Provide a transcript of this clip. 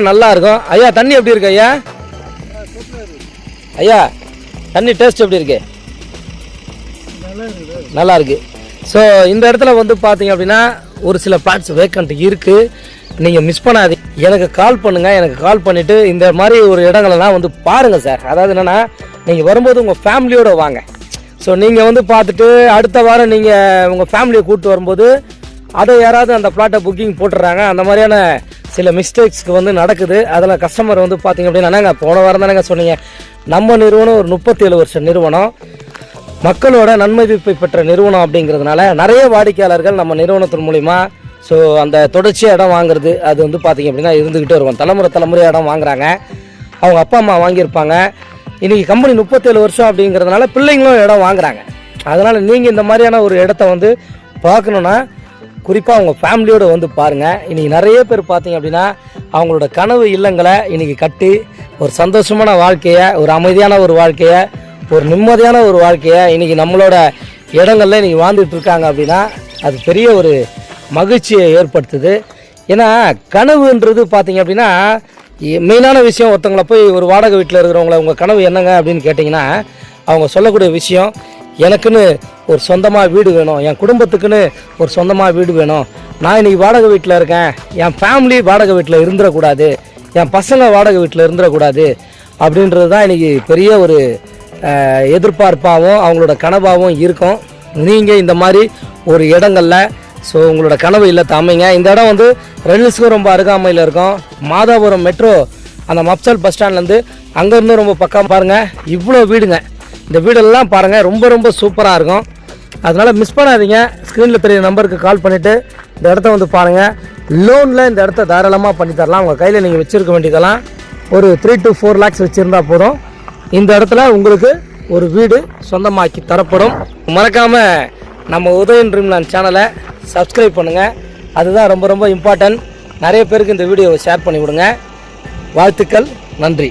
நல்லா இருக்கும். ஐயா தண்ணி எப்படி இருக்கு ஐயா? ஐயா தண்ணி டேஸ்ட் எப்படி இருக்கு? நல்லா இருக்கு. ஸோ இந்த இடத்துல வந்து பார்த்தீங்க அப்படின்னா ஒரு சில பிளாட்ஸ் வேக்கண்ட் இருக்குது. நீங்கள் மிஸ் பண்ணாதீங்க. எனக்கு கால் பண்ணுங்கள். எனக்கு கால் பண்ணிவிட்டு இந்த மாதிரி ஒரு இடங்களெல்லாம் வந்து பாருங்கள் சார். அதாவது என்னென்னா நீங்கள் வரும்போது உங்கள் ஃபேமிலியோடு வாங்க. ஸோ நீங்கள் வந்து பார்த்துட்டு அடுத்த வாரம் நீங்கள் உங்கள் ஃபேமிலியை கூப்பிட்டு வரும்போது அதை யாராவது அந்த பிளாட்டை புக்கிங் போட்டுடுறாங்க. அந்த மாதிரியான சில மிஸ்டேக்ஸ்க்கு வந்து நடக்குது. அதில் கஸ்டமர் வந்து பார்த்திங்க அப்படின்னா போன வாரம் தானேங்க சொன்னீங்க, நம்ம நிறுவனம் ஒரு 37 வருஷ நிறுவனம், மக்களோட நன்மதிப்பை பெற்ற நிறுவனம் அப்படிங்கிறதுனால நிறைய வாடிக்கையாளர்கள் நம்ம நிறுவனத்தின் மூலிமா ஸோ அந்த தொடர்ச்சியாக இடம் வாங்குறது அது வந்து பார்த்திங்க அப்படின்னா இருந்துக்கிட்டே இருக்கும். தலைமுறை இடம் வாங்குறாங்க. அவங்க அப்பா அம்மா வாங்கியிருப்பாங்க. இன்றைக்கி கம்பெனி 37 வருஷம் அப்படிங்கிறதுனால பிள்ளைங்களும் இடம் வாங்குறாங்க. அதனால் நீங்கள் இந்த மாதிரியான ஒரு இடத்த வந்து பார்க்கணுன்னா குறிப்பாக அவங்க ஃபேமிலியோடு வந்து பாருங்கள். இன்றைக்கி நிறைய பேர் பார்த்தீங்க அப்படின்னா அவங்களோட கனவு இல்லங்களை இன்றைக்கி கட்டி ஒரு சந்தோஷமான வாழ்க்கையை, ஒரு அமைதியான ஒரு வாழ்க்கையை, ஒரு நிம்மதியான ஒரு வாழ்க்கையை இன்றைக்கி நம்மளோட இடங்களில் இன்றைக்கி வாழ்ந்துட்டு இருக்காங்க. அப்படின்னா அது பெரிய ஒரு மகிழ்ச்சியை ஏற்படுத்துது. ஏன்னா கனவுன்றது பார்த்தீங்க அப்படின்னா மெயினான விஷயம். ஒருத்தவங்களை போய் ஒரு வாடகை வீட்டில் இருக்கிறவங்கள உங்கள் கனவு என்னங்க அப்படின்னு கேட்டிங்கன்னா அவங்க சொல்லக்கூடிய விஷயம், எனக்குன்னு ஒரு சொந்தமாக வீடு வேணும், என் குடும்பத்துக்குன்னு ஒரு சொந்தமாக வீடு வேணும், நான் இன்றைக்கி வாடகை வீட்டில் இருக்கேன், என் ஃபேமிலி வாடகை வீட்டில் இருந்துடக்கூடாது, என் பசங்க வாடகை வீட்டில் இருந்துடக்கூடாது அப்படின்றது தான் இன்றைக்கி பெரிய ஒரு எதிர்பார்ப்பாகவும் அவங்களோட கனவாகவும் இருக்கும். நீங்கள் இந்த மாதிரி ஒரு இடங்களில் ஸோ உங்களோட கனவு இல்லத்தை அமைங்க. இந்த இடம் வந்து ரெயில்ஸ்க்கும் ரொம்ப அருகாமையில் இருக்கும். மாதாபுரம் மெட்ரோ அந்த மப்சல் பஸ் ஸ்டாண்ட்லேருந்து அங்கேருந்து ரொம்ப பக்கம் பாருங்கள். இவ்வளோ வீடுங்க, இந்த வீடெல்லாம் பாருங்கள், ரொம்ப ரொம்ப சூப்பராக இருக்கும். அதனால் மிஸ் பண்ணாதீங்க. ஸ்க்ரீனில் தெரிய நம்பருக்கு கால் பண்ணிவிட்டு இந்த இடத்த வந்து பாருங்கள். லோனில் இந்த இடத்த தாராளமாக பண்ணி தரலாம். உங்கள் கையில் நீங்கள் வச்சுருக்க வேண்டியதெல்லாம் ஒரு 3 to 4 lakhs வச்சுருந்தா போதும். இந்த இடத்துல உங்களுக்கு ஒரு வீடு சொந்தமாக்கி தரப்படும். மறக்காமல் நம்ம உதயன் ட்ரீம்லேண்ட் சேனலை சப்ஸ்கிரைப் பண்ணுங்கள். அதுதான் ரொம்ப ரொம்ப இம்பார்ட்டன்ட். நிறைய பேருக்கு இந்த வீடியோவை ஷேர் பண்ணி விடுங்க. வாழ்த்துக்கள். நன்றி.